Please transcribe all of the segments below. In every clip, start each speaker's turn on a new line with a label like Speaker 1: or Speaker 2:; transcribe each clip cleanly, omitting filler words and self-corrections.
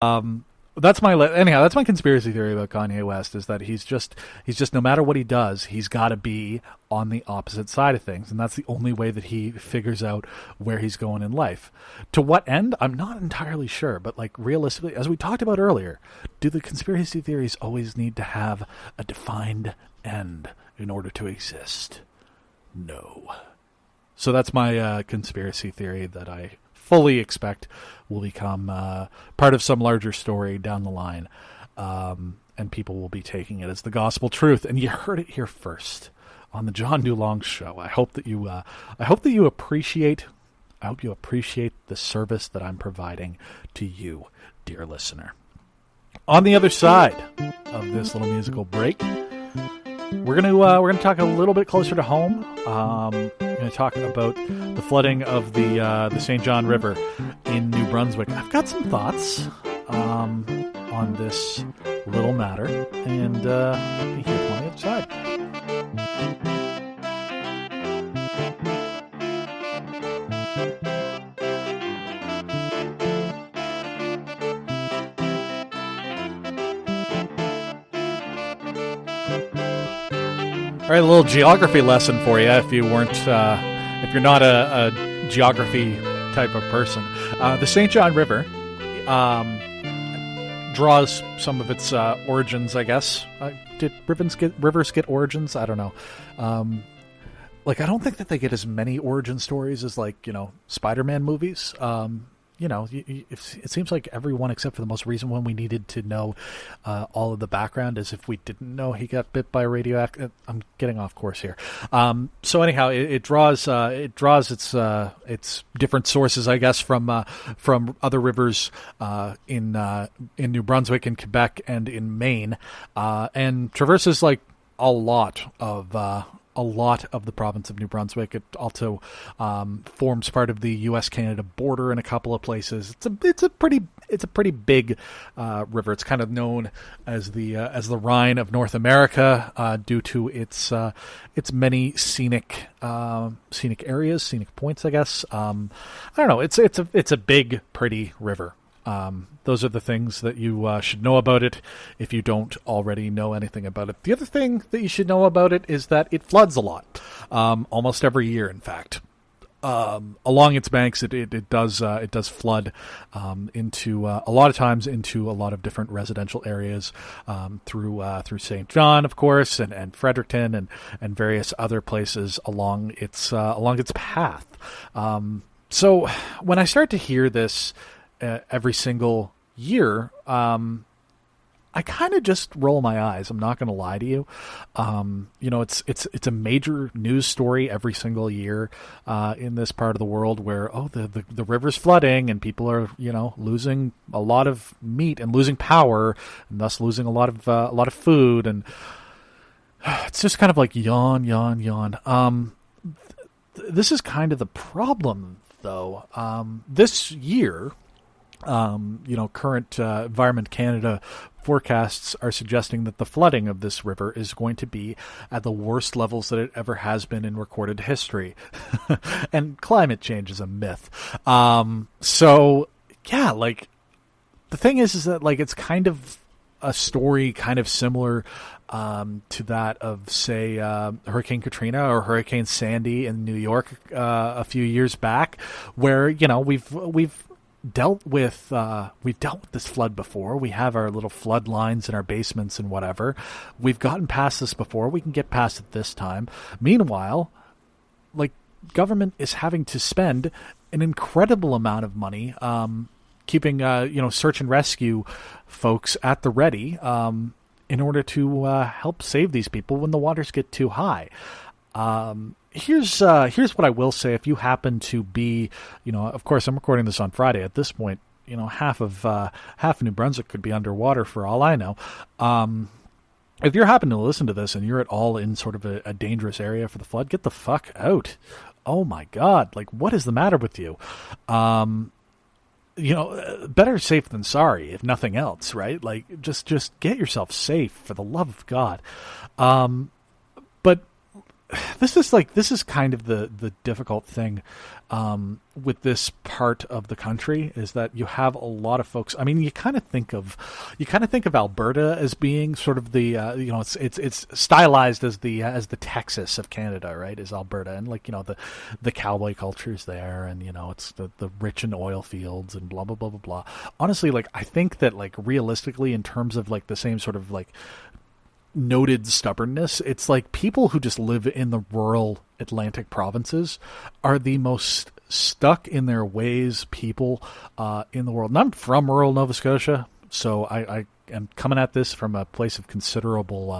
Speaker 1: That's my anyhow. That's my conspiracy theory about Kanye West is that he's just no matter what he does, he's got to be on the opposite side of things, and that's the only way that he figures out where he's going in life. To what end? I'm not entirely sure, but like realistically, as we talked about earlier, do the conspiracy theories always need to have a defined end in order to exist? No. So that's my conspiracy theory that I fully expect will become part of some larger story down the line, and people will be taking it as the gospel truth. And you heard it here first on the John Dulong Show. I hope that you appreciate. I hope you appreciate the service that I'm providing to you, dear listener. On the other side of this little musical break, we're gonna talk a little bit closer to home. We're gonna talk about the flooding of the St. John River in New Brunswick. I've got some thoughts on this little matter, and here's on the other side. All right, a little geography lesson for you if if you're not a geography type of person. The St. John River draws some of its origins, I guess. Did rivers get origins? I don't know. I don't think that they get as many origin stories as Spider-Man movies. It seems like everyone except for the most recent one we needed to know all of the background, as if we didn't know he got bit by a radioactive. I'm getting off course here. So anyhow, it draws its different sources, I guess, from other rivers in New Brunswick, in Quebec, and in Maine, and traverses a lot of the province of New Brunswick. It also forms part of the U.S.-Canada border in a couple of places. It's a pretty big river. It's kind of known as the Rhine of North America due to its many scenic areas, scenic points, I guess. I don't know. It's a big, pretty river. Those are the things that you should know about it if you don't already know anything about it. The other thing that you should know about it is that it floods a lot, almost every year, in fact. Along its banks, it does flood into a lot of times into a lot of different residential areas through St. John, of course, and Fredericton and various other places along its path. So when I start to hear this every single year, I kind of just roll my eyes. I'm not going to lie to you. It's a major news story every single year in this part of the world where the river's flooding and people are losing a lot of meat and losing power and thus losing a lot of food, and it's just kind of like yawn, yawn, yawn. This is kind of the problem, though. This year, current Environment Canada forecasts are suggesting that the flooding of this river is going to be at the worst levels that it ever has been in recorded history. And climate change is a myth. So yeah, the thing is that it's kind of a story kind of similar to that of, say, Hurricane Katrina or Hurricane Sandy in New York a few years back, where we've dealt with this flood before. We have our little flood lines in our basements and whatever. We've gotten past this before. We can get past it this time. Meanwhile, government is having to spend an incredible amount of money keeping search and rescue folks at the ready in order to help save these people when the waters get too high. Here's what I will say. If you happen to be, of course, I'm recording this on Friday. At this point, half of New Brunswick could be underwater for all I know. If you're happen to listen to this and you're at all in sort of a dangerous area for the flood, get the fuck out. Oh my God. What is the matter with you? Better safe than sorry, if nothing else, right? Just get yourself safe, for the love of God. But this is kind of the difficult thing with this part of the country is that you have a lot of folks. I mean, you kind of think of Alberta as being sort of the it's stylized as the Texas of Canada, right? Is Alberta, and like the cowboy culture's there, and it's the rich in oil fields and blah blah blah blah blah. Honestly, like I think that like realistically, in terms of like the same sort of like noted stubbornness, it's like people who just live in the rural Atlantic provinces are the most stuck in their ways people in the world. And I'm from rural Nova Scotia, so I am coming at this from a place of considerable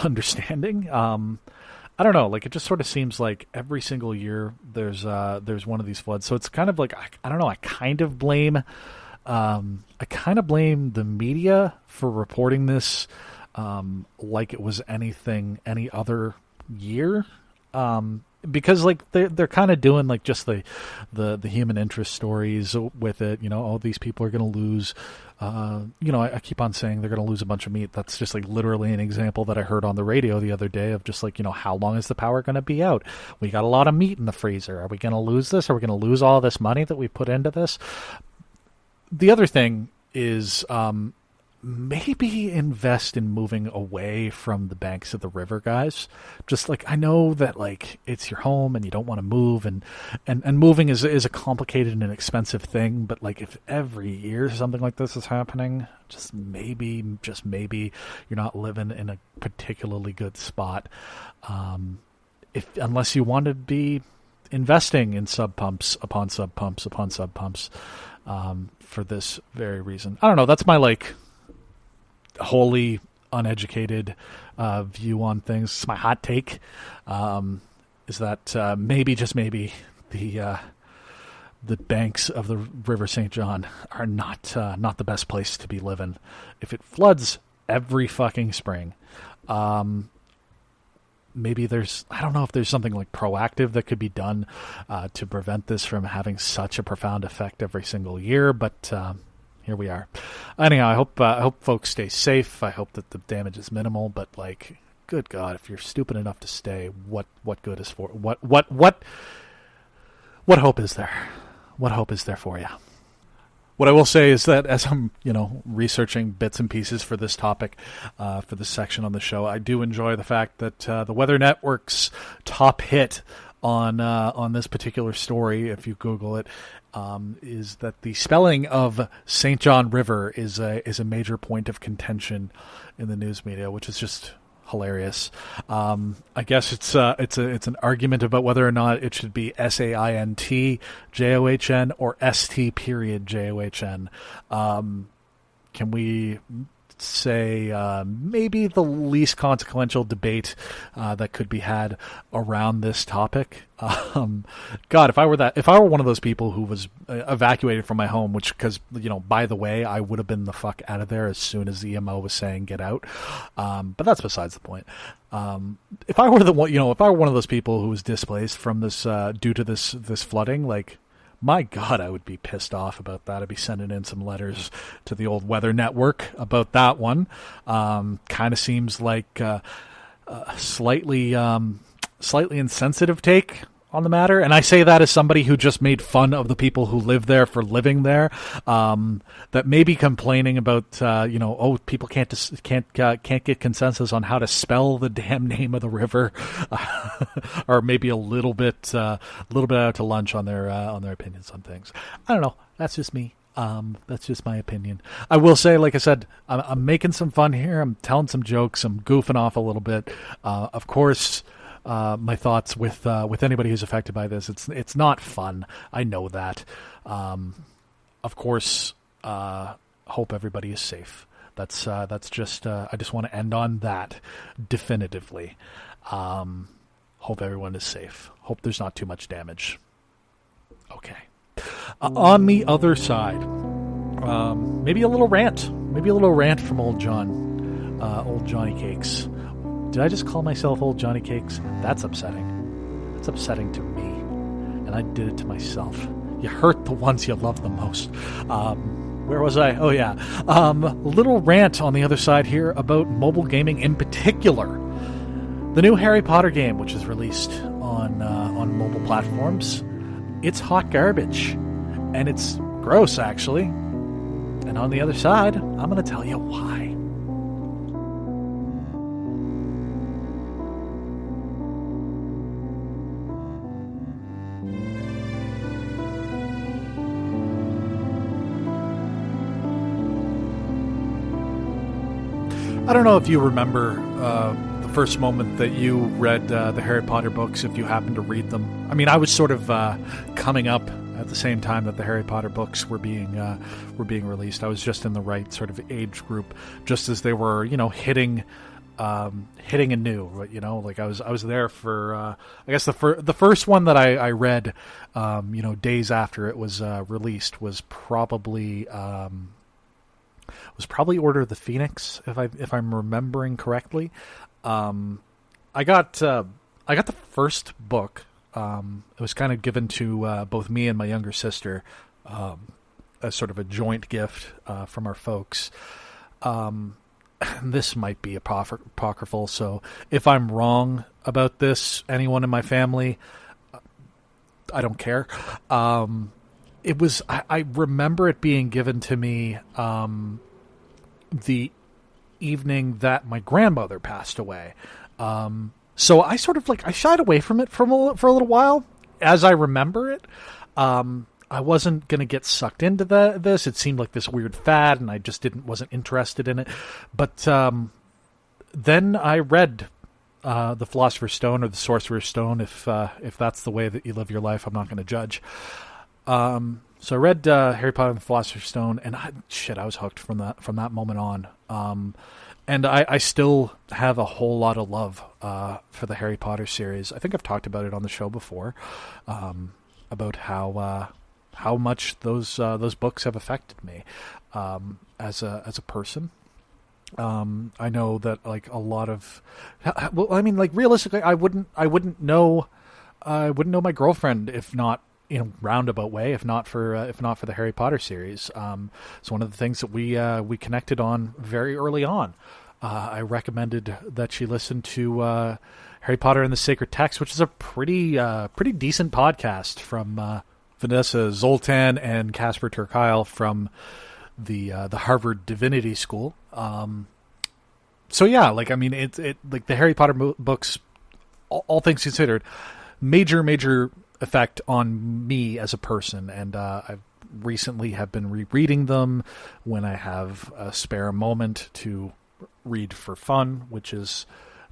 Speaker 1: understanding. I don't know, like it just sort of seems like every single year there's one of these floods. So it's kind of like I don't know. I kind of blame the media for reporting this like it was any other year, because like they're kind of doing like just the human interest stories with it. These people are going to lose. I keep on saying they're going to lose a bunch of meat. That's just like literally an example that I heard on the radio the other day of just like, how long is the power going to be out? We got a lot of meat in the freezer. Are we going to lose this? Are we going to lose all this money that we put into this? The other thing is maybe invest in moving away from the banks of the river, guys. Just like, I know that like it's your home and you don't want to move, and moving is a complicated and expensive thing, but like if every year something like this is happening, just maybe you're not living in a particularly good spot. Unless you want to be investing in sub pumps upon sub pumps upon sub pumps, for this very reason. I don't know. That's my like wholly uneducated view on things. It's my hot take. Is that maybe, just maybe, the banks of the River St. John are not the best place to be living. If it floods every fucking spring, maybe I don't know if there's something like proactive that could be done to prevent this from having such a profound effect every single year, but here we are. Anyhow, I hope folks stay safe. I hope that the damage is minimal, but like, good God, if you're stupid enough to stay, what good is for what hope is there? What hope is there for you? What I will say is that as I'm, researching bits and pieces for this topic, for this section on the show, I do enjoy the fact that the Weather Network's top hit on this particular story, if you Google it, is that the spelling of St. John River is a major point of contention in the news media, which is just hilarious. I guess it's an argument about whether or not it should be SAINT or ST.JOHN. Can we say maybe the least consequential debate that could be had around this topic? God, if I were one of those people who was evacuated from my home, which, because by the way, I would have been the fuck out of there as soon as the EMO was saying get out. But that's besides the point. If I were one of those people who was displaced from this due to this flooding, like, my God, I would be pissed off about that. I'd be sending in some letters to the old Weather Network about that one. Kind of seems like a slightly insensitive take on the matter. And I say that as somebody who just made fun of the people who live there for living there, that may be complaining about, people can't get consensus on how to spell the damn name of the river, or maybe a little bit out to lunch on their opinions on things. I don't know. That's just me. That's just my opinion. I will say, like I said, I'm making some fun here. I'm telling some jokes. I'm goofing off a little bit. Of course, my thoughts with anybody who's affected by this. It's not fun. I know that. Of course, hope everybody is safe. That's just. I just want to end on that definitively. Hope everyone is safe. Hope there's not too much damage. Okay. On the other side, maybe a little rant from old John, old Johnnycakes. Did I just call myself old Johnnycakes? That's upsetting. That's upsetting to me. And I did it to myself. You hurt the ones you love the most. Where was I? Oh, yeah. Little rant on the other side here about mobile gaming in particular. The new Harry Potter game, which is released on mobile platforms. It's hot garbage, and it's gross, actually. And on the other side, I'm going to tell you why. I don't know if you remember the first moment that you read the Harry Potter books, if you happened to read them. I mean, I was sort of coming up at the same time that the Harry Potter books were being released. I was just in the right sort of age group, just as they were, hitting anew. Like I was there for I guess the first one that I read, days after it was released was probably Order of the Phoenix, if I'm remembering correctly. I got the first book. It was kind of given to both me and my younger sister as sort of a joint gift from our folks. This might be apocryphal, so if I'm wrong about this, anyone in my family, I don't care. It was I remember it being given to me the evening that my grandmother passed away. So I sort of I shied away from it for a little while, as I remember it. I wasn't going to get sucked into this. It seemed like this weird fad, and I just wasn't interested in it. But then I read the Philosopher's Stone or the Sorcerer's Stone, if that's the way that you live your life. I'm not going to judge. So I read Harry Potter and the Philosopher's Stone, and I was hooked from that moment on. And I still have a whole lot of love for the Harry Potter series. I think I've talked about it on the show before, about how much those books have affected me as a person. I know that a lot of, realistically, I wouldn't know my girlfriend if not in a roundabout way, if not for the Harry Potter series. It's one of the things that we connected on very early on. I recommended that she listen to Harry Potter and the Sacred Text, which is a pretty decent podcast from Vanessa Zoltan and Casper ter Kuile from the Harvard Divinity School. So yeah, the Harry Potter books, all things considered, major effect on me as a person, and I recently have been rereading them when I have a spare moment to read for fun, which is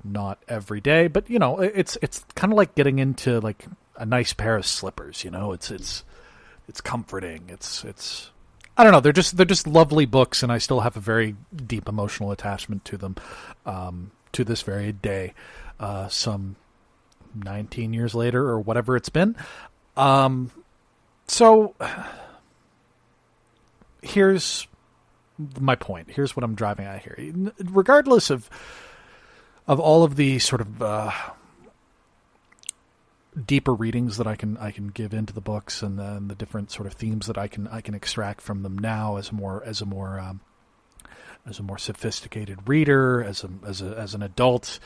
Speaker 1: not every day, but it's kind of like getting into a nice pair of slippers. It's comforting. It's I don't know. They're just lovely books, and I still have a very deep emotional attachment to them to this very day. Some 19 years later or whatever it's been. So here's my point. Here's what I'm driving at here. Regardless of all of the sort of deeper readings that I can give into the books, and then the different sort of themes that I can extract from them now as a more sophisticated reader, as an adult.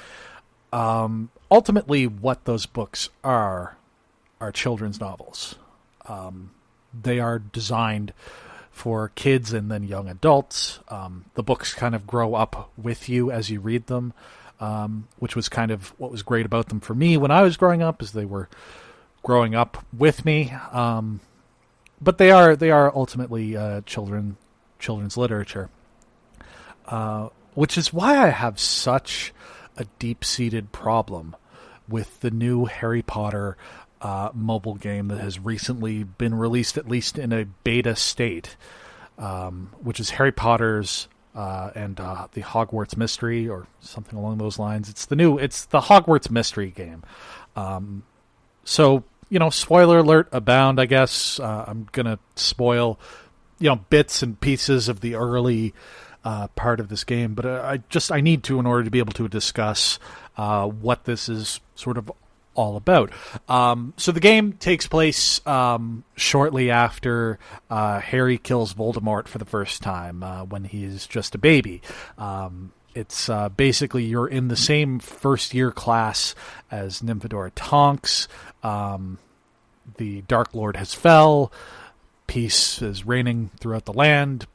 Speaker 1: Ultimately, what those books are children's novels. They are designed for kids and then young adults. The books kind of grow up with you as you read them, which was kind of what was great about them for me when I was growing up, is they were growing up with me. But they are ultimately children's literature, which is why I have such a deep-seated problem with the new Harry Potter mobile game that has recently been released, at least in a beta state, which is Harry Potter's and the Hogwarts Mystery, or something along those lines. It's the Hogwarts Mystery game. So, spoiler alert abound, I guess. I'm going to spoil, bits and pieces of the early part of this game, but I need to, in order to be able to discuss what this is sort of all about. So the game takes place shortly after Harry kills Voldemort for the first time, when he's just a baby. It's basically you're in the same first year class as Nymphadora Tonks. The Dark Lord has fell. Peace is reigning throughout the land.